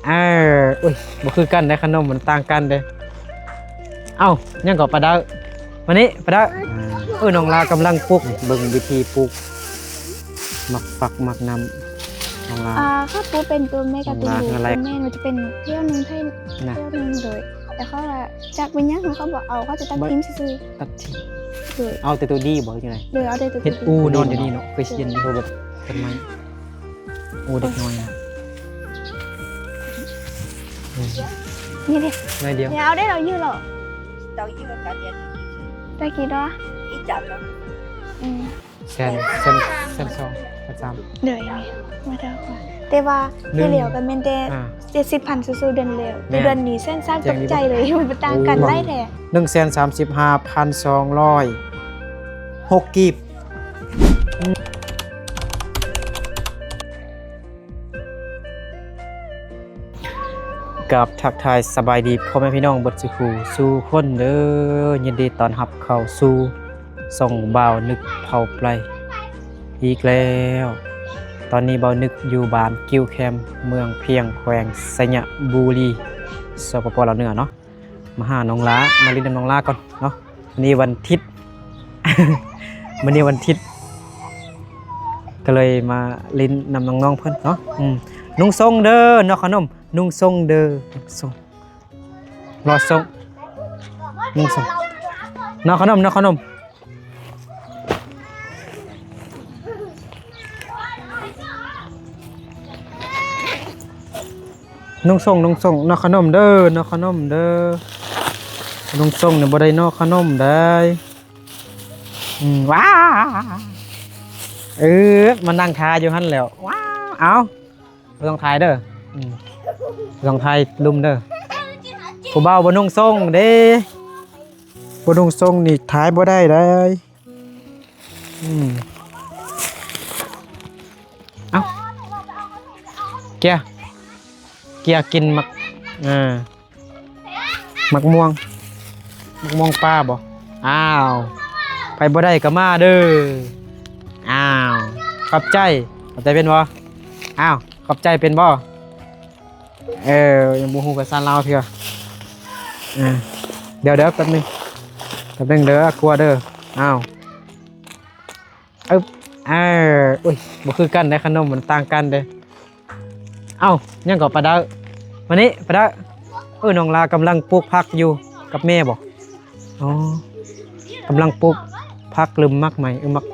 อุ้ยบ่คือกันได้ขนมมันต่างกันเด้เอ้ายังก็ปลาดาววันนี้ปลาดาวน้องลากำลังปลูกเบิ่งวิธีปลูกหมักฝักหมักน้ำน้องลาถ้าปูเป็นตัวแม่กับตัวลูกตัวแม่มันจะเป็นเที่ยวนึงให้เที่ยวนึงเลยแต่เขาจากวิญญาณของเขาบอกเอาเขาจะตัดทิ้งซื่อตัดทิ้งเลยเอาแต่ตัวดีบอกยังไงเลยเอาแต่ตัวเฮ็ดอูนอนอยู่นี่เนาะเคยเห็นโทรแบบต้นไม้อูเด็กน้อยนะนี่ดิน้อยเดียวเนี่ยเอาได้เรายืดหรอtao với cả nhàได้กี่ดอý chậm lắm แซน2แซน3เลยมาเท่ากันแต่ว่าที่เหลียวกันเป็นแต่70,000สู้ๆเดือนเหลียวเดือนนี้เส้นซักตกใจเลยมันต่างกันได้แท้135,200 6กีบกับทักทายสบายดีพ่อแม่พี่น้องเบิดสุขสู่คนเด้อยินดีต้อนรับเข้าสู่ส่องบ่าวนึกเผาไพรอีกแล้วตอนนี้บ่าวนึกอยู่บ้านกิ้วแคมเมืองเพียงแขวงสยบุรีสปป.ลาวเหนือเนาะมาหาน้องล้ามาลิ้นน้องล้าก่อนเนาะวันนี้วันอาทิตย์ วันนี้วันอาทิตย์ก็เลยมาลิ้นนำน้องๆเพิ่นเนาะนุ่งทรงเด้อเนาะขนมนุ่งทรงเด้อทรงรอทรงนุ่งทรงเนาะขนมนุ่งทรงเนาะขนมเด้อเนาะขนมเด้อนุ่งทรงเนี่ยบ่ได้เนาะขนมได้ว้ามันนั่งทาอยู่หั่นแล้วว้าวเอาบ่ต้องทายเด้อบ่ต้องทายลุมเด้อผู้บ่าวบ่นุ่งทรงเด้บ่นุ่งทรงนี่ทายบ่ได้เอาเกียร์กินมักม่วงป้าบ่อ้าวไปบ่ได้ก็มาเด้ออ้าวขอบใจเป็นบ่อ้าวขอบใจเป็นบ่ยังบ่ฮู้ภาษาลาวเพียเดี๋ยวแป๊บนึงเด้อกลัวเด้ออ้าวอุ้ยบ่คือกันได้ขนมมันต่างกันเด้เอ้ายังก็ปลาดาววันนี้ปลาดาวน้องลากำลังปลูกผักอยู่กับแม่บ่อ๋อกำลังปลูกผักลืมมักใหม่มัก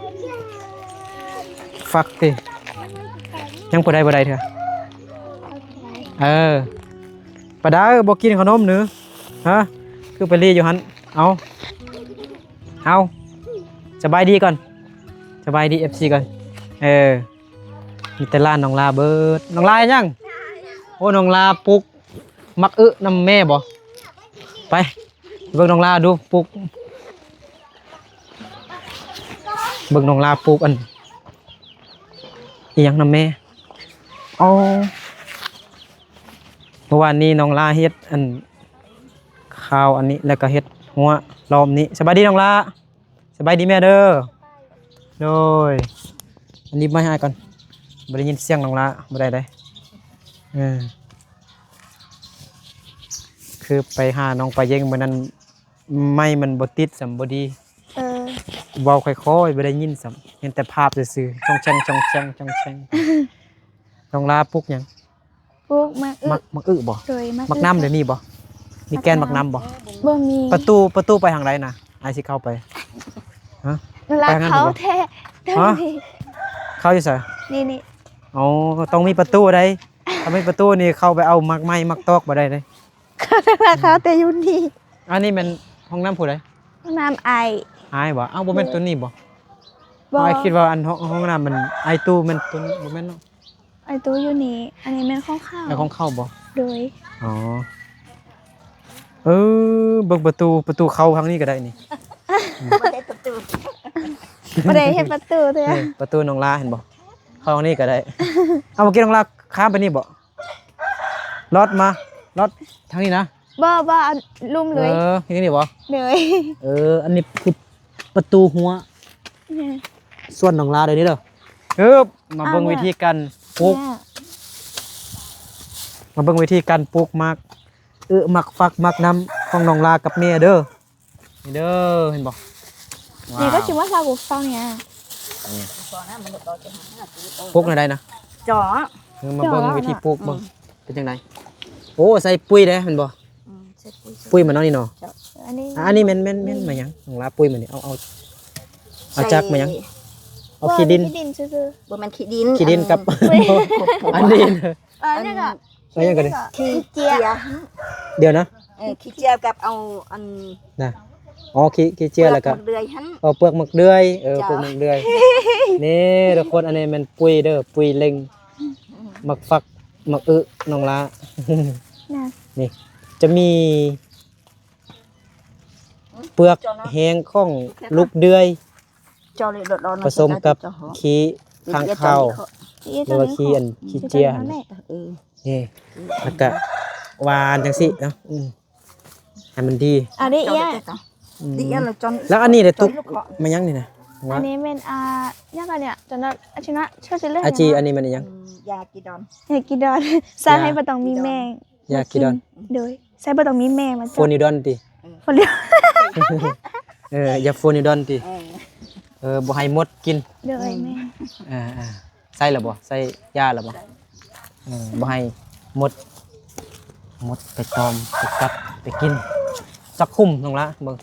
ฟักติยังบ่ได้เถอะปลาดาวบ่กินขนมหรือฮะคือไปรีอยู่หั่นเอาสบายดีก่อนสบายดี FC ก่อนมีแต่ร้านน้องลาเบิดน้องลายังโอ้น้องลาปลูกมักน้ำแม่บ่ไปเบิ่งน้องลาดูปลูกเบิ่งน้องลาปลูกอันอีหยังน้ำแม่เมื่อวานนี้น้องลาเฮ็ดอันข้าวอันนี้แล้วก็เฮ็ดหัวรอบนี้สบายดีน้องลาสบายดีแม่เด้อโดยอันนี้ไม่ให้ก่อนบ่ได้ยินเสียงน้องลาบ่ได้คือไปหาน้องไปเย็งมื้อนั้นไม่มันบ่ติดสำบ่ดีเว้าค่อยๆบ่ได้ยินสำเห็นแต่ภาพซื่อๆจ้องแชงน้องลาปลูกหยังปลูกมักบ่มักน้ำเดี๋ยวนี้บ่มีแกนมักน้ำบ่มีประตูไปทางใดนะไอ้สิเข้าไปฮะไปทางเขาแท้เข้าอยู่ไสนี่อ๋อต้องมีประตูใดถ้าไม่ประตูนี่เข้าไปเอามักไม้มักตอกบ่ได้เลยเขาแต่อยู่นี่อันนี้มันห้องน้ำผู้ใดห้องน้ำไอบ่เอ้าบ่แม่นตัวนี้บ่ไอคิดว่าอันห้องน้ำมันไอตู้มันตัวบ่แม่นเนาะไอตู้อยู่นี่อันนี้แม่นของเข้าของเข้าบ่โดยอ๋อเบิ่งประตูเข้าทางนี้ก็ได้นี่ไม่ได้ประตูเห็นประตูเด้อประตูน้องลาเห็นบ่เข้าทางนี้ก็ได้เอาเมื่อกี้น้องลาข้ามไปนี่บ่รถทางนี้นะบ่ลุ่มเลยอย่างนี้บ่เลยอันนี้คือประตูหัวส่วนน้องลาเดี๋ยวนี้เด้อมาเบิ่งวิธีการปลูก มาเบิ่งวิธีการปลูกหมักหมักฟักหมักน้ำของน้องลากับแม่เด้อนี่เด้อเห็นบ่ นี่ก็คิดว่าซากุฟังเนี่ย ก่อนนะมันต่อจะหาตีโต ปลูกในใดนะ จ่อ มาเบิ่งวิธีปลูกเบิ่งเป็นจังไดโอ้ใส่ปุ๋ยเด้เห็นบ่ ใส่ปุ๋ย ปุ๋ยมันเนาะนี่เนาะ อันนี้ อันนี้แม่นมาหยังน้องลาปุ๋ยมันนี่เอาจักมาหยังเอาขี้ดิน ขี้ดินซื่อ บ่มันขี้ดิน ขี้ดินกับอันนี้ ๆอันนี้ก็ เอายังกันดิ ขี้เจีย เดี๋ยวนะ ขี้เจียกับเอาอัน นะอ๋อขี้เจียแล้วก็ เดือยหัน เอาเปลือกหมึกเดือยเป จ้ะ ลือกหมึกเดือยนี่ทุกคนอันนี้มันปุ๋ยเด้อปุ๋ยเล็งหมักฟักหมักน้องลา นะ นี่จะมีเปลือกแห้งของลูกเดือย จ่อเลยโดดๆ ผสมกับขี้ข้างข้าวหรือว่าขี้เจียหั่นนี่แล้วก็หวานจังสิเนาะให้มันดี อันนี้ จ่อ เอี้ย ดิเอียเราจน แล้วอันนี้ได้ตุกมายังนี่นะ อันนี้เป็นยังไงเนี่ยจนนั้นอาชินะช่วยจะเล่น อาจีอันนี้มันยัง ยากีดอน อยากกินดอนใส่ให้บ่ต้องมีแมง ยากิดอน โดยใส่บ่ต้องมีแมงมา โฟนิดอนติ คนเดียวย าโฟนิดอนติบ่ให้มดกิน โดยแม่ ใส่แล้วบ่ใส่ยาแล้วบ่บ่ให้มดไปตอมไปกัดไปกินสักคุ้มน้องละเบิ่ง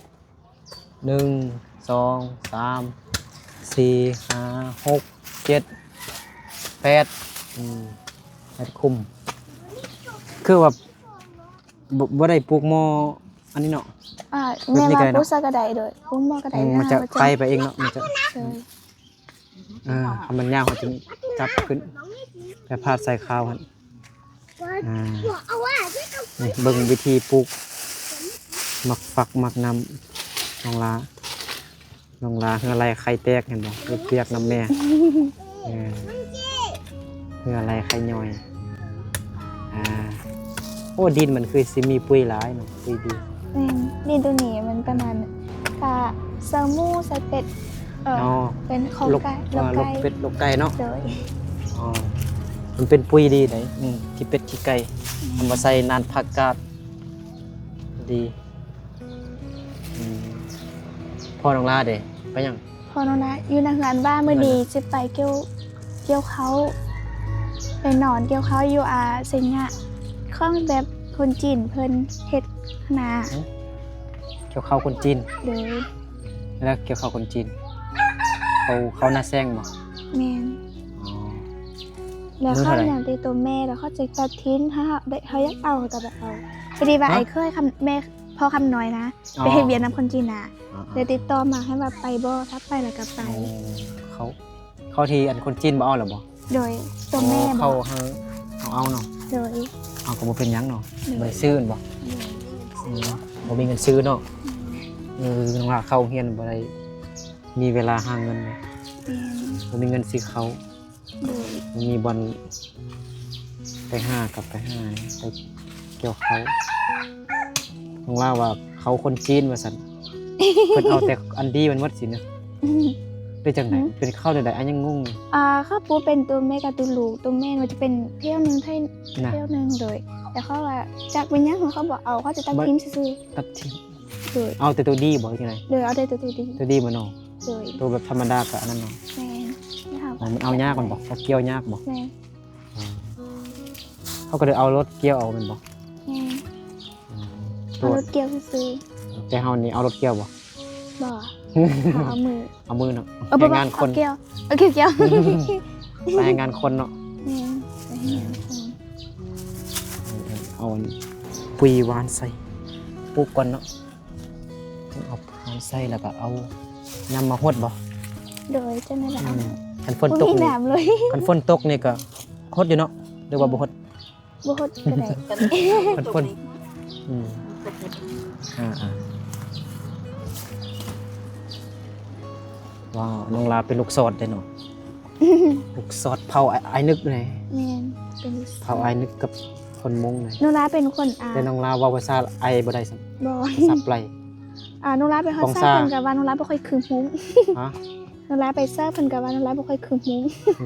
1 2 3 4 5 6 7 8ให้คุ้มคือว่าบ่ได้ปลูกหม้ออันนี้เนาะ แม่มาปูซากระไดโดยปูหม้อกระได มันจะไกลไปเองเนาะมันจะ โดย ทำมันยากเขาจะจับขึ้นไปพาดใส่ข้าวหั่นนี่เบิ่งวิธีปลูกหมักฝักหมักน้ำน้องลาเฮืออะไรไข่แตกเห็นบ่เปียกน้ำแม่เฮืออะไรไข่ย่อยโอ้ดินมันคือสิมีปุ๋ยหลายเนาะปุ๋ยดี แม่ดินตัวนี้มันประมาณกะซามูใส่เป็ดเป็นของ ลก ไก่ ลกเป็ดลกไก่เนาะ โดย มันเป็นปุ๋ยดีไหนขี้เป็ดขี้ไก่ทำมาใส่นานผักกาดดีพ่อน้องลาเด้ไปยัง พอน้องนะอยู่ในงานบ้านเมื่อดีจะไปเกี่ยวเขาไปนอนเกี่ยวเขาอยู่เซิงะข้องแบบคนจีนเพิ่นเฮ็ดนา เกี่ยวข้าวคนจีน โดย แล้วเกี่ยวข้าวคนจีนเขาหน้าแซงบ่ แม่นแล้วเขาอย่างตีตัวแม่แล้วเขาจะตัดทิ้นเขาอยากเอาแต่แบบเอาพอดีว่าไอ้เคยแม่พ่อคำน้อยนะไปเฮ็ดเวียดนามคนจีนนะเดี๋ยวติดต่อมาให้ว่าไปบ่ถ้าไปแล้วก็ไป เขาทีอันคนจีนบ่เอาหรอบ่ โดยตัวแม่บ เขา อก เอาเนาะ โดย เอาก็บ่เป็นหยังเนาะบ่ได้ซื้อบ่บ่มีเงินซื้อเนาะน้องลาเข้าเรียนบ่ได้มีเวลาหาเงินเลยบ่มีเงินซื้อเขา โดย มีบอลไปห้ากับไปห้าไปเกี่ยวเขาน้องลาว่าเขาคนจีนว่าซั่นเพิ่นเอาแต่อันดีมันหมดสินะเป็นจังได๋เป็นข้าวใดๆอันยังงง ข้าวปูเป็นตัวแม่กับตัวลูกตัวแม่มันจะเป็นเที่ยวนึงให้ นะ เที่ยวนึงโดยแต่เขาว่าจากวิญญาณของเขาบอกเอาเขาจะตัดทิ้งซื่อ ตัดทิ้ง ๆโดย เอาแต่ตัวดีบ่จังได๋ โดยเอาได้ตัวดี ตัวดีบ่เนาะ โดย ตัวแบบธรรมดาก็อันนั้นเนาะ แม่นะคะ มันเอายากมันบ่เขาเกี่ยวยากบ่ แม่ เขาก็เลยเอารถเกี่ยวเอามันบ่ แม่ ตั เอา ว รถเกี่ยวซื้อ แต่เฮานี่เอารถเกี่ยวบ่ บ่เอามือ เอามือเนาะ เอา ให้งานคน เกี่ยวเอาเกี่ยว ไปให้งานคนเนาะ แม่ไปให้งานคน เอาปุ๋ยหวานใส่ปลูกก่อนเนาะเอาหวานใส่แล้วก็เอาน้ำมาหดบ่ โดยจะไม่ได้เอา คันฝน บ่ ตก มี นี่ น้ำเลย คันฝนตกนี่ก็หดอยู่เนาะหรือว่าบ่หด บ่ฮดก็ได้ คนว้าวน้องลาเป็นลูกสอดเลยเนาะ ลูกสอดเผาไอ้นึกเลย แม่นเป็น เผาไอ้นึกกับคนมงเลย โนราเป็นคนแต่น้องลาเว่าภาษาไอบ่ได้ซั่น บ่ ภาษาไกล โนราไปฮอด ของ ซ่า ซ่า เพิ่นก็ว่าโนราบ่ค่อยคืนหู ฮะ โนราไปซ่าเพิ่นก็ว่าโนราบ่ค่อยคืนหู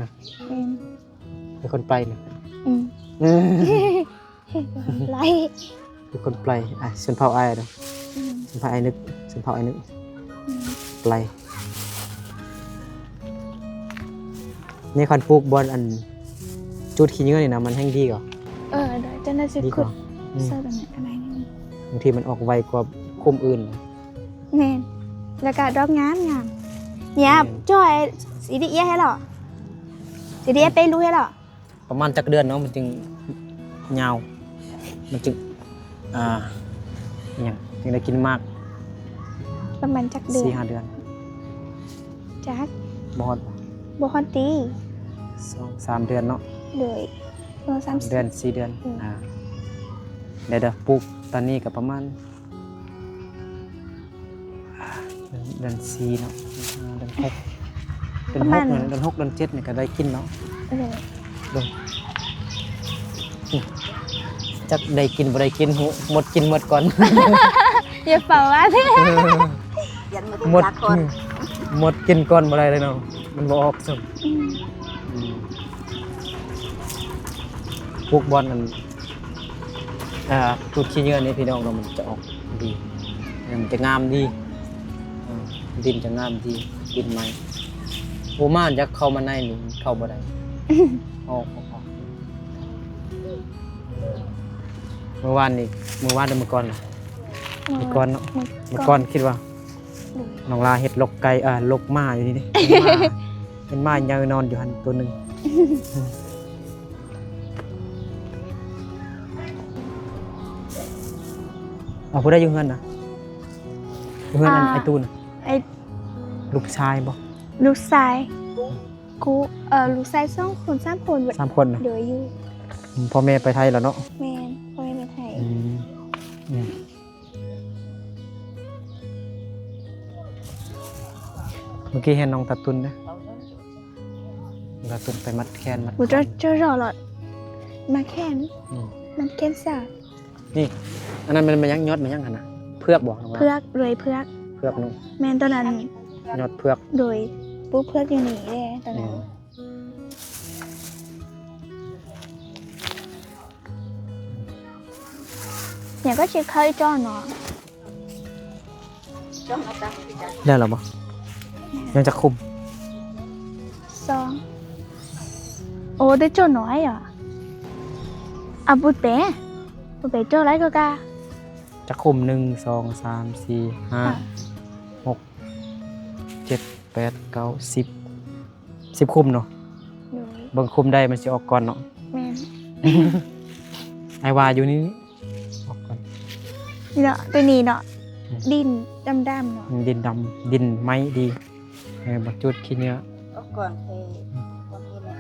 นะ แม่น เป็นคนไปนะ อืม ไร เป็นคนไกลอ่ะชนเผ่าอ้ายเด้อชนเผ่าอ้ายนึกชนเผ่าอ้ายนึกไกลนี่คันปลูกบอนอันจุดขี้เหงื่อนี่นะมันแห้งดีกว่า เดี๋ยวจะน่าจะ ดีก ขุด ว่าอืม เสื้อแบบไหนกันไหนนี่ บางทีมันออกไวกว่าคุมอื่น แม่นแล้วก็ดอกงามเนี่ยจ้อยสีดีให้หรอสีดีไปรู้ให้หรอ ประมาณจักเดือนเนาะมันจึงยาวมันจึงอหย่างจึงได้กินมาก ประมาณจักเดือน 4-5 เดือน จัก บฮอด บ่ฮอดตี 2-3 เดือนเนาะ เลยเรา3 เดือน4 เดือน อืม เดี๋ยวปลูกตอนนี้ก็ประมาณเดือน4เนาะเดือน6เดือน6เนี่ยเดือน6เดือน7เนี่ยก็ได้กินเนาะ เลย จักได้กินบ่ได้กินหูหมดกินหมดก่อน อย่าเป่าว่าสิ ยันมา หมด จากก่อน หมดกินก่อนบ่ได้เลยเนาะมันบ่ออกซ้ำปลูกบอนอันปลูกขี้เหงื่อนี่พี่น้องเรามันจะออกดีมันจะงามดีดินจะงามดีดินไม้โอ้ม่านจะเข้ามาในนี่เข้าบ่ได้ออกเมื่อวานเมื่อก่อนน่ะเมื่อก่อนเนาะเมื่อก่อนคิดว่าน้องลาเห็ดลกไก่ลกม้าอยู่นี่ดิเป็นม้ายาวนอนอยู่หันตัวหนึงเอาผู้ได้อยู่เฮือนนะอยู่เฮือนนั่นไอ้ตูน ไอ้ ลูกชายบ่ ลูกชายกูลูกชาย2 คน3 คน 3 คนน่ะ เดี๋ยวอยู่ พ่อแม่ไปไทยแล้วเนาะ แม่นพ่อแม่ไปไทย เมื่อกี้เห็นน้องตาตุนนะตาตุนไปมัดแขนมัด กูจะรอหลอดมาแค่น อืม มันแค่นซะ นี่อันนั้นมันยังยอดมันยังหั่นน่ะเพือกบ่น้องลา เพือกเลยเพือก เพือกนุ่ง แม่นตอนนั้น ยอดเพือก โดยปุ๊บเพือกอยู่นี่เด้ตอนนั้นเนี่ยก็เช็คเคยจ้อเนาะ จ้องมาตั้งที่จะ ได้แล้วบ่ยังจะคุม 2 โอ้ได้จ้อน้อยอ่ะบุเป๋จ้อไรก็กา จะคุม1 2 3 4 5 6 7 8 9 10คุมเนาะ โดย บางคุมได้มันสิออกก่อนเนาะ แม่น ไอ้วาอยู่นี่ออกก่อน นี่เนาะตัวนี้เนาะดินดำๆเนาะ ดินดำดินไม้ดีบักจุดขี้เหนื้อ เอาก่อนก่อนนี้แหละ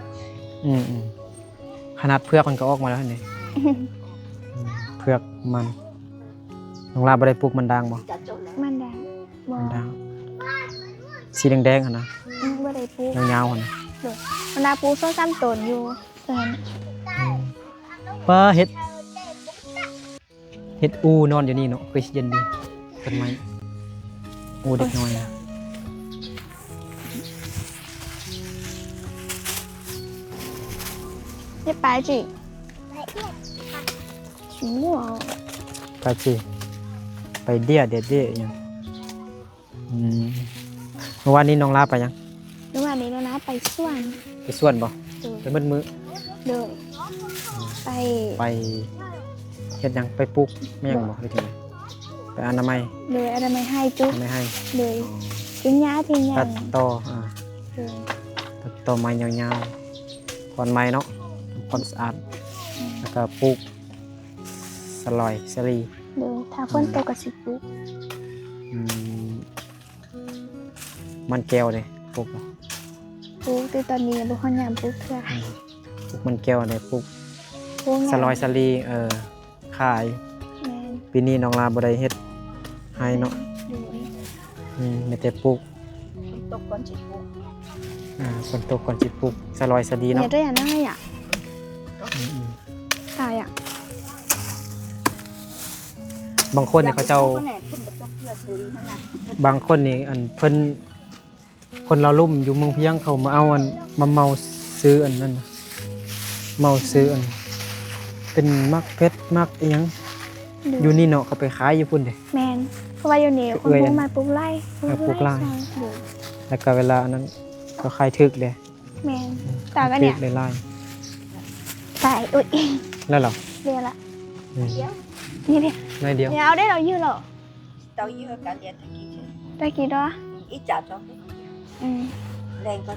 ขนาดเพือกมันก็ออกมาแล้วนี่ เพือกมันน้องลาบ่ได้ปลูกมันดังบ่ จะจบแล้ว มันดังบ่ มันดังสีแดงๆหั่นนะ บ่ได้ปลูก ยาวๆหั่นนะ มันดาปลูก2-3ต้นอยู่ตอนนั้น ป้าเฮ็ดอูนอนอยู่นี่เนาะคือสิเย็นดีต้นไม้อูเด็กน้อยนะ นี่ปลาจิชิมัว ไปสิไปเดี้ยหยังเมื่อวานนี้น้องลาไปยัง เมื่อวานนี้เรานะไปสวน ไปสวนบ่ โดย ไปมืดมื้อ โดยไป ไปเฮ็ดหยังไปปลูกแม่งบ่หรือจังไดไปอนามัย โดยอะไรไม่ให้จุ๊บ ไม่ให้ โดยทิ้งหญ้าทิ้งห ตั ญ้า ดต่อโดย ตัดต่อไม้ยาวๆก่อนไม้เนาะทำความสะอาดแล้วก็ปลูกสลี โดยถ้าฝนตกก็สิปลูก มันแก้วเลยปลูกบ่ ปลูกแต่ตอนนี้บ่ค่อยยามปลูกเทื่อ ปลูกมันแก้วเลยปลูก ปลูก สลีขาย แม่น ปีนี้น้องลาบ่ได้เฮ็ดให้เนาะ โดย มีแต่ปลูก ตกก่อนจิตปุ๊บ ฝนตกก่อนสิปลูกสลี เนี่ เนาะ ยตัวอย่างนั้นอ่ะขายอ่ะ บางคนเนี่ยเขาเจ้า คนไหนขึ้นไปตกเพื่อซื้อนั่นน่ะ บางคนนี่อันเพิ่นคนเราลุ่มอยู่เมืองเพียงเขามาเอาอันมาเมาซื้ออันนั้นน่ะเมาซื้ออันแต เป็นมักเพชรมักอีหยัง โด อยู่นี่เนาะเขาไปขายอยู่พุ่นเด้ แมนเพราะว่าอยู่นี่คน เอ้ย ปลูกไม้ปลูกไร่ ปลูกไร่ ใช่โดย แล้วก็เวลาอันนั้นก็ขายถึกเลย แมนแต่ก็เนี่ย ถึกหลาย ตายอุ้ย ๆแล้วเหรอ เรียนละ อืม นี่เนี่ย น้อยเดียว เนี่ยเอาได้เรายืดเหรอ tao với hơi cả liền thằng kia chứ ได้กี่ดอก ít chả cho อืม lên con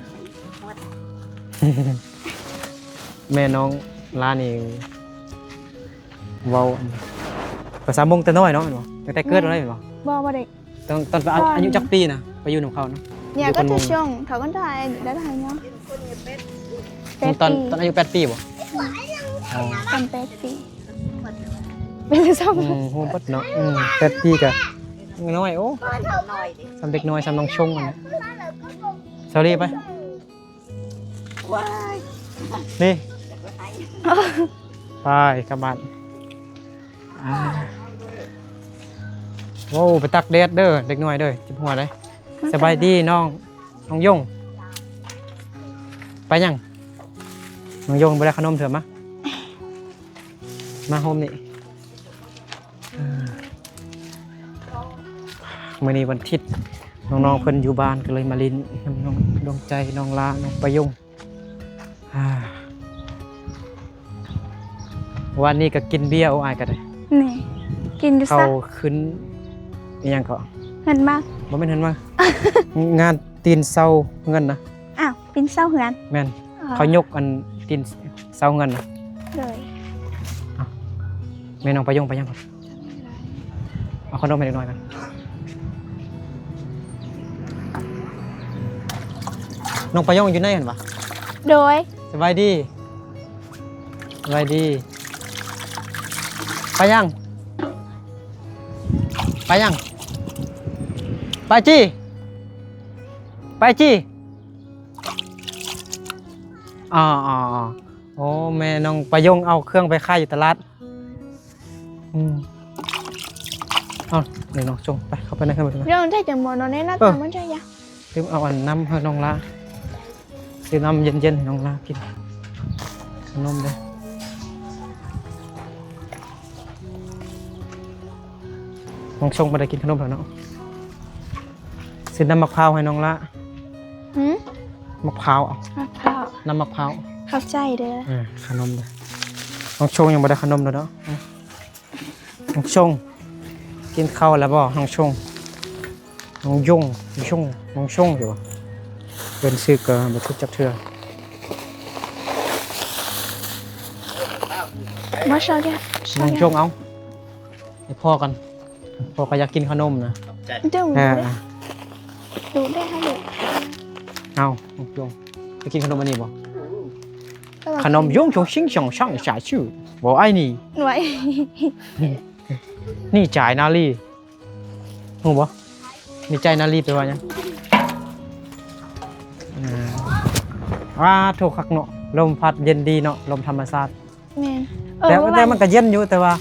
mất แม่น้องลานี่เว้าภาษามงแต่น้อยเนาะเห็นบ่ตั้งแต่เกิดมาเลยเห็นบ่ บ่เด็ก ตอนอายุจักปีนะไปอยู่กับเขาเนาะ เนี่ย อยู่ ก็ คนม จะ ง ช่วงเขาก็ได้ได้ทางเนาะ con nhà bếp ตอนอายุ8 ปีบ่อ๋อ ทำ8 ปีเป็นซ้ำ โหปัดเนาะ8 ปีก็น้อยโอ้ nồi đi สำเด็กน้อยสำน้องชงอันนี้สอรี่ไป wow นี่ hay ไปกลับบ้านโว้ไปตักแดดเด้อเด็กน้อยเด้อจิบหัวเลยสบายดีน้องยงไปยังน้องยงไปได้ขนมเถอะมาโฮมนี่มื้อนี้วันอาทิตย์น้องๆเพิ่นอยู่บ้านก็เลยมาลินน้องดวงใจน้องลาน้องประยงวันนี้ก็กินเบียร์เอาอายกันเลย นี่กินดู เขา ซะ ขึ้นอหยังก็ เงินมาก บ่แม่นเห็นว่า งานตีนเซาเงินนะ อ้าวเป็นเศร้าเหือน แม่นเขายกอันตีนเซาเงินนะ เลย แม่น้องประยงไปยังก่อนเอาขนมไปเล็กน้อยกันน้องประยงอยู่ไหนกันปะ โดย สบายดีไปยังไปจี้อ๋อโอ้แม่น้องประยงเอาเครื่องไปขายอยู่ตลาดเอาเดี๋ยวน้องจงไปเข้าไปในเครื่องไปเลย เรื่องได้จากหมอนอนในหน้าต่างมันใช่ยะ ลืมเอาอันน้ำให้น้องละซื้อน้ำเย็นๆให้น้องละกินขนมเลยน้องชงไปได้กินขนมแล้วเนาะซื้อน้ำมะพร้าวให้น้องละ หืม มะพร้าวเอา ข้าว น้ำมะพร้าว เข้าใจเด้อ ขนมเลยน้องชงยังไม่ได้ขนมเลยเนาะน้องชงกินข้าวแล้วบ่น้องชงน้องยงน้องชงอยู่เป็นซื้อเกลือมาทุกจับเทือ มาชอบแก น้องชงเอาให้พ่อกันพ่อก็อยากกินขนมนะ เดี๋ยว อ่า ดูได้ให้ดู เอาน้องชงจะกินขนมอันนี้บ่ขนมยงชงชิงชงช่างฉายชื่อบอกไอ้นี่ ไว้ นี่จ่ายนาลีหูบ่นี่จ่ายนาลีไปว่ายังถูกคักเนาะลมพัดเย็นดีเนาะลมธรรมชาติ แมน แต่มันก็เย็นอยู่แต่ว่า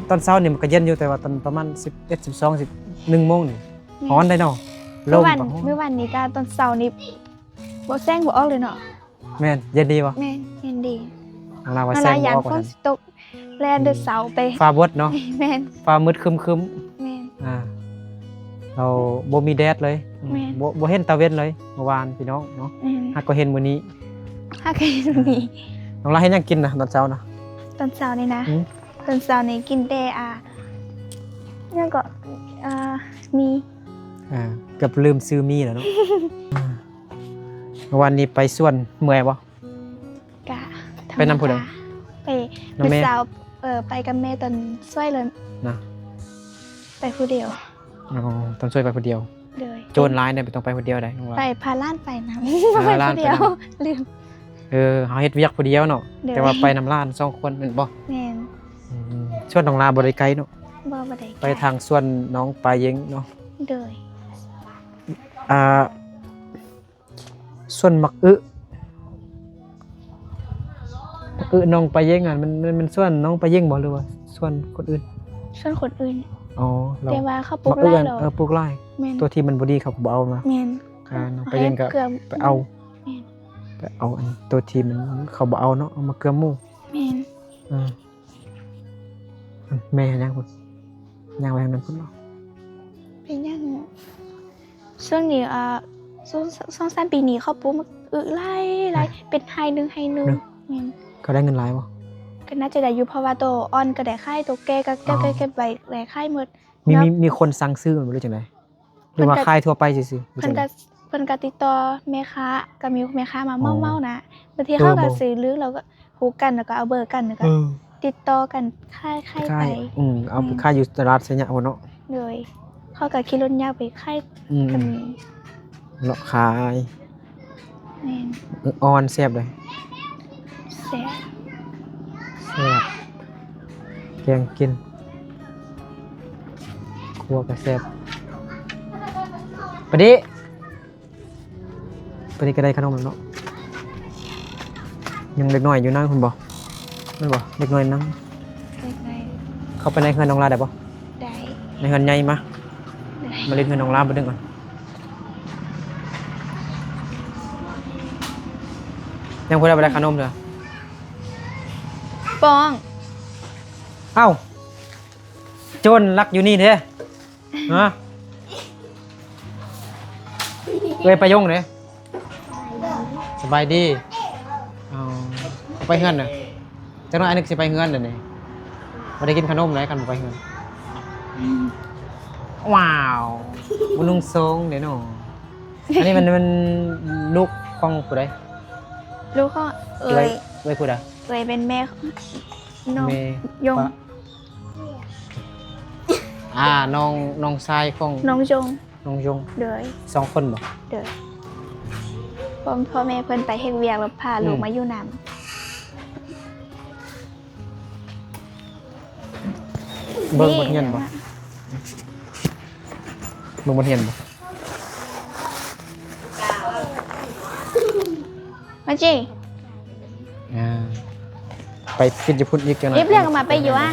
ตอนเช้านี่มันก็เย็นอยู่แต่ว่าตอนประมาณ11 12 11โมงนี่ร้อนได้เนาะล เมื่อวันนี้ก็ตอนเสาร์นี้บ่แซงบ่ออกเลยเนาะ แม่นเย็นดีบ่ แม่นเย็นดี ของเราว่า นา แซ ราง ยาน บ่ออก ฝ ว่าน ตกแลนเดอเสาไป ฟ้าบดเนาะ แม่น ฟ้ามืดครึม แม่น เราบ่มีแดดเลย แม่น บ่เห็นตะเว้นเลยเมื่อวานพี่น้องเนาะ แม่น หากก็เห็นมื้อนี้ ถ้าเคยดูนี่ น้องลาเฮ็ดหยังกินนะตอนเช้านะ ตอนเสาร์นี้นะ อืม ตอนเสาร์นี้กินแต่เนี่ยก็มี เกือบลืมซื้อมีแล้วเนาะ วันนี้ไปส่วนเมื่อยบ่ กะ ไปนำผู้ใด ไป นำแม่ เมื่อเช้าไปกับแม่ตอนช่วยเลย นะ ไปผู้เดียว อ๋อต้องช่วยไปคนเดียว เลย โจรร้ายเนี่ยไปต้องไปคนเดียวได้น้องลา ไปพาล้านไปนะ พา ไป หลาน ผู้เดียว ไปน ลืม เฮาเฮ็ดเวียกคนเดียวเนาะ เดี๋ยว แต่ว่าไปนำร้าน2คนแม่นบ่ แม่น ส่วนน้องลาบ่ได้ไกลเนาะ บ่ได้ ไปทางส่วนน้องปลายเย็งเนาะ เลย ส่วนมักน้องปลายเย็งอ่ะมันส่วนน้องปลายเย็งบ่หรือว่าส่วนคนอื่น ส่วนคนอื่น อ๋อเรา แต่ว่าเขาปลู มั ก ก ไร่ อัน หรอ ปลูกไร่ แม่น ตัวที่มันบ่ดีเขาก็บ่เอามา แม่น น้องปลายเย็งก็ เกือบ ไปเอา แม่น ไปเอาอันตัวที่มันเขาบ่เอาเนาะเอามาเกลือหมู่ แม่น อ่า แม่ยังพุ่นยังไปทางนั้นพุ่นเนาะ เป็นยังช่วงนี้ช่วง3 ปีนี้เขาปุ๊บมันไล่เป็นไฮหนึงแม่น เขาได้เงินหลายบ่ ก็น่าจะได้อยู่เพราะว่าตัวอ่อนก็ได้ค่ายตัวแก่ก็เก็บไว้ได้ค่ายหมด มีคนสั่งซื้อมันบ่รู้จังได๋หรือว่าขายทั่วไปซื่อๆ เพิ่นก็ติดต่อแม่ค้าก็มีแม่ค้ามาเมาๆนะบางทีเขาก็ซื้อหรือเราก็ฮู้กันแล้วก็เอาเบอร์กันแล้วก็ติดต่อกันค่ายไป เอาไปขายอยู่ตลาดไสยะพุ่นเนาะ เลยเขาก็ขี่รถยาวไปค่ายก็มี เลาะขาย แม่น ออนแซ่บเลย แซ่บ แซ่บแกงกินครัวก็แซ่บปะดิก็ได้ขนมแล้วเนาะยังเด็กน้อยอยู่นะคุณบ่แม่นบ่เด็กน้อยนั่ง ได้ เข้าไปในเฮือนน้องลาได้บ่ ได้ ในเฮือนใหญ่มาเล่นเฮือนน้องลาบ่ดึงก่อนยังบ่ได้ไปได้ขนมเด้อ ปอง เอ้าโจรลักอยู่นี่เด้ฮะเอ้ยไปยงเด้สบายดีเอาไปเฮือนน่ะจักหน่อยอันนึกสิไปเฮือนเด้อนี่บ่ได้กินขนมเลยคันบ่ไปเฮือนว้าวบ่นุ่งทรงเด้เนาะอันนี้มันลูกของผู้ใด ลูกเขาเอ่ย ผู้ใด เป็นแม่น้อง แม่ ยง ปะน้องชายของ น้องยง น้องยง เลย 2 คนบ่ เด้อพ่อแม่เพิ่นไปเฮ็ดเวียกแล้วพาลูกมาอยู่นำ เบิ่งบทเรียนบ่เบิ่งบทเรียนบ่ มาจิ ไปคิดจะพูดอีกจังหน่อย รีบเรียกมาไปอยู่อ่ะ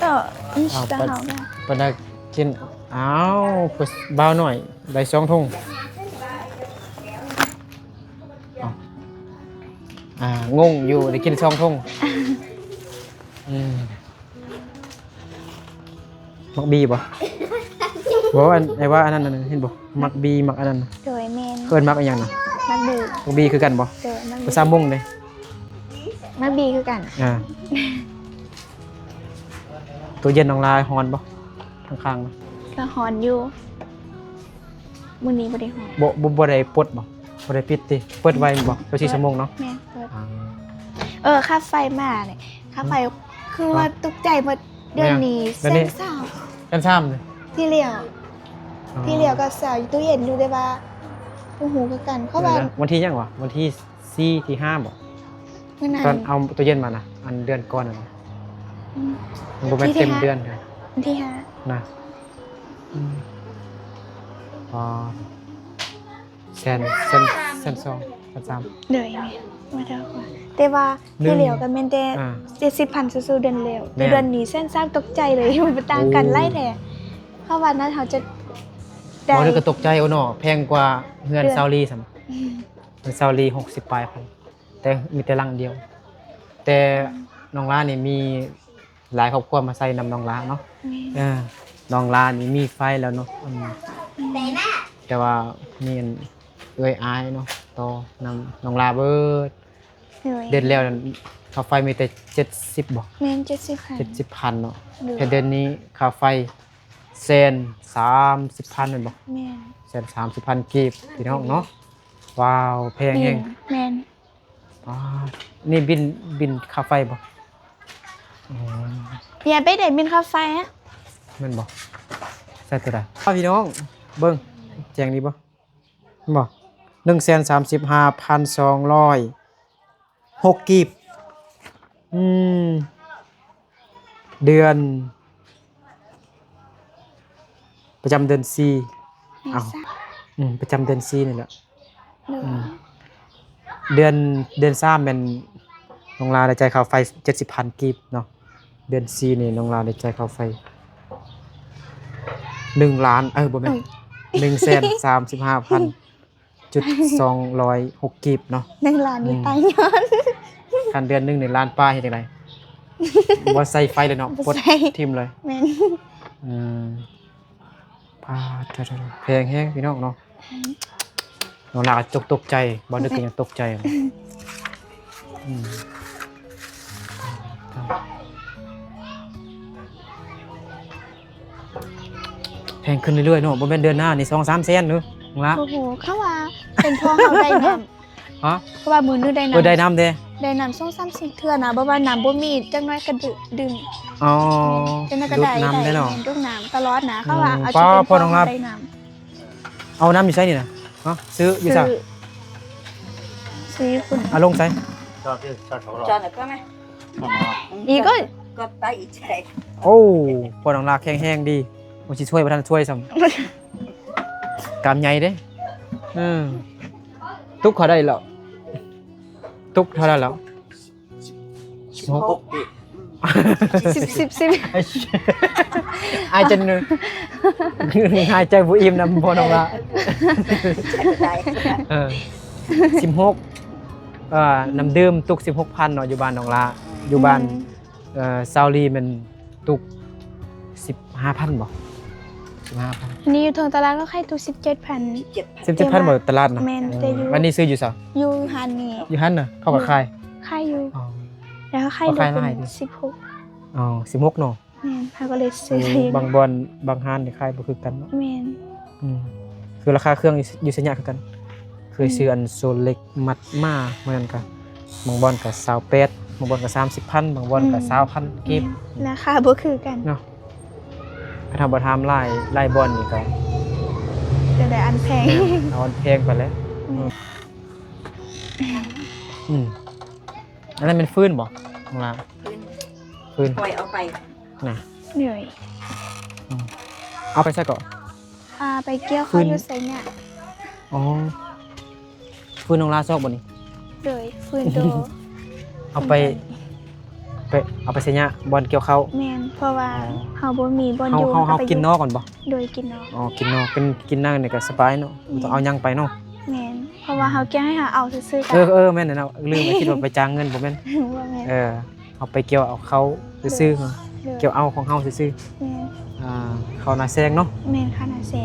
ก็อินสตาเฮาก็ ปานใดกินอ้าวบ่าวหน่อยได้2ถุงงงอยู่ได้กิน2ถุงมักบีบ่ว่าไอ้ว่าอันนั้นน่ะเห็นบ่มักบีมักอันนั้น โดยแม่น เอิ้นมักอีหยังน่ะ มักบี มักบีคือกันบ่ โดยมักบี ภาษามงเด้ มักบีคือกัน ตัวเย็นน้องลายฮอนบ่ข้างๆบ่ ก็หอนอยู่มื้อนี้บ่ได้หอน บ่ได้ปลดบ่ได้ปิดติเปิดไว้บ่24ชั่วโมงเนาะ แม่นเปิดค่าไฟมาเนี่ยค่าไฟคือว่าตกใจหมดเดือนนี้แสนสาว กันซ้ำเลย ที่เหลียวก็สาวอยู่ตู้เย็นอยู่ได้ว่าบ่ฮู้คือกันเขาว่า วันที่ยังวะวันที่4ที่5บ่ มื้อนั้น ตอนเอาตัวเย็นมานะอันเดือนก่อนน่ะมันบ่แม่นเต็มเดือนเลย วันที่ นะอ๋อแสนสองแสนสาม 5เลยแม่มาเท่าว่าแต่ว่าที่เหลียวก็แม่นแต่ 70,000สู้ๆเดือนแล้วแต่เดือนนี้แสนสามตกใจเลยมันต่างกันหลายแท้เพราะว่านั้นเขาจะ บ่ได้ก็ตกใจเอาเนาะแพงกว่าเฮือนซาวลีซ้ํเฮือนซาวลี60ปลายพันแต่มีแต่หลังเดียว แต่น้องลานี่มีหลายครอบครัวมาใส่นำน้องลาเนาะน้องลานี่มีไฟแล้วเนาะแต่ว่ามีอันเอ้ยอายเนาะต่อนำน้องลาเบิดเดือนแล้วค่าไฟมีแต่70บ่ แม่น70,000 70,000เนาะแต่เดือนนี้ค่าไฟ130,000นั่นบ่ แม่น 130,000กีบพี่น้องเนาะว้าวแพงแฮง แม่น นี่บินค่าไฟบ่อ๋อ อย่าไปได้บินค่าไฟฮะ แม่นบ่ใส่ตัวใดพี่น้องเบิ่งแจ้งดีบ่บ่135,200 6กีบเดือนประจำเดือน4อ้าวประจำเดือน4นี่แหละเดือน3แม่นน้องลาได้จ่ายค่าไฟ 70,000 กีบเนาะเดือน4นี่น้องลาได้จ่ายค่าไฟ1 ล้านบ่แม่น135,206 กีบเนาะ 1 ล้านนี่ตายย้อน คันเดือนหนึง1 ล้านป้าเฮ็ดจังได บ่ใส่ไฟเลยเนาะ บ่ ปลด ใส่ ทิ่มเลย แม่น อืมพาเถอะๆแพงแฮงพี่น้องเนาะน้องลาตกใจบ่นึกก็ยังตกใจอืมแพงขึ้นเรื่อยๆเนาะบ่แม่นเดือนหน้านี่2-3 แสนเด้อน้องลา โอ้โหเขาว่าเป็นเพราะเขาได้น้ำ ฮะ เพราะว่ามื้อนึงได้ ได้ น้ำ น้ำเด้ ได้น้ำ2-3-4เทื่อนะบ่ว่าน้ำบ่มีจังน้อยก็ดื่ม อ๋อ จังน้อยก็ ดูด ได้ น้ำได้เนาะ ดื่มน้ำตลอดนะเขาว่า อืม เอาสิเป็น พอน้องรับ ได้น้ เอาน้ำอยู่ไสนี่น่ะฮะซื้ออยู่ ำ ซะ ซื้อคุณ เอาลงไส จอนก็ไหม อีกก็ ก็ไปอีกใจ โอ้พอน้องลาแข็งแรงดีบ่สิช่วยบ่ทันช่วยซ้ำ กามใหญ่เด้ตุกเขาได้แล้วตุกเท่าไหร่แล้ว 10 อายจะนึงหายใจบ่อิ่มนำพอน้องละ ใจ 16น้ำดื่มตุก 16,000 เนาะอยู่บ้านน้องละอยู่บ้านซาวลีมันตุก 15,000 บ่ 15,000 นี่อยู่ทางตลาดก็ให้ทุก17,000 17,000 บ่ตลาดน่ะ แม่นแต่อยู่ วันนี้ซื้ออยู่ซะ อยู่หันนี่ อยู่หั่นน่ะเข้ากับขาย ค่ายอยู่ อ๋อ แล้วก็ค่าย เอาค่าย ดู เท่าไหร่ดิ 16 อ๋อ16เนาะ แม่นเขาก็เลยซื้อ บางบ่อนบางห้านนี่ขายบ่คือกันเนาะ แม่น คือราคาเครื่องอยู่สัญญาคือกันเคยซื้ออันโซเล็กมัดมาเหมือนกันบางบอลกับ28บางบอลกับ30,000บางบอลกับ20,000กีบ ราคาบ่คือกัน เนาะถ้าทำบ่ทำไล่บอลนี่ก็ แต่ได้อันแพง เอาอันแพงไปแล้วอันนั้นเป็นฟืนบ่ของเราฟืน ปล่อยเอาไป น่ะ เหนื่อย เอาไปใส่ก่อน ไปเกี่ยว ฟื เขา น อยู่ไสเนี่ย อ๋อฟืนของลาซอกบ่นี่ เลยฟื้นโต เอาไปเอาไปใส่ยะบอลเกี่ยวเข้า แม่นเพราะว่าเฮาบ่มีบ่อน เฮา อยู่ เฮากินนอกก่อนบ่ โดยกินนอก อ๋อกินนอกเป็นกินนั่งนี่ก็สบายเนาะบ่ต้องเอาหยังไปเนาะ แม่นเพราะว่าเฮาแก้ให้เฮาเอาซื่อๆกั แม่นน่ะเนาะลืมไปคิดว่าไปจ้างเงินบ่แม่น ว่าแม่น เอาไปเกี่ยวเอาเขาซื่อๆ เลย เกี่ยวเอาของเฮาซื่อ แม่น ๆเขานาแซงเนาะ แม่นค่ะน่ะแซ่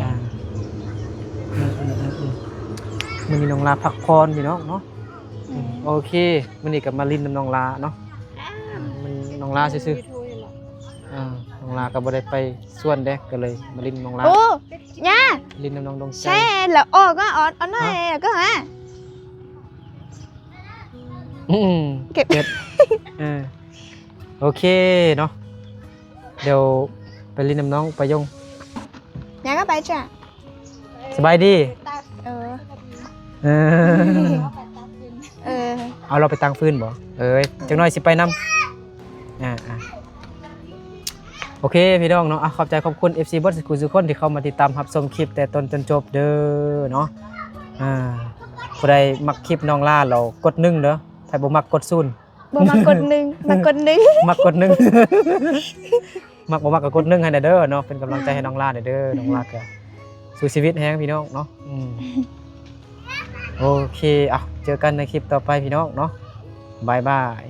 มื้อนี้น้องลาพักผ่อนพี่น้องเนาะ แม่น โอเคมื้อนี้ก็มาลิ้นน้ำน้องลาเนาะมันน้องลาซื่อๆน้องลาก็บ่ได้ไปส่วนเด้ก็เลยมาลิ้นน้องลา โอ้ย่า ลิ้นน้ำน้องดวงใจ ใช่แล้วออกก็ออนหน่อยก็ฮะ อืม เก็บ โอเคเนาะเดี๋ยวไปลิ้นน้ำน้องไปยง ย่าก็ไปจ้ะ สบายดี เออ เออ เออ เอาเราไปตั้งฟืนบ่จังน้อยสิไปนำโอเคพี่น้องเนาะขอบใจขอบคุณ FC บอสกูทุกคนที่เข้ามาติดตามรับชมคลิปแต่ต้นจนจบเด้อเนาะผู้ใดมักคลิปน้องล่าเรากด1เด้อถ้าบ่มักกด0 บ่มากดหนึ่งมากดหนึ่ง มักกด1 มักบ่มักก็กด1ให้ได้เด้อเนาะเป็นกำลังใจให้น้องล่าได้เด้อน้องล่าก็สู้ชีวิตแฮงพี่น้องเนาะโอเคเจอกันในคลิปต่อไปพี่น้องเนาะบ๊ายบาย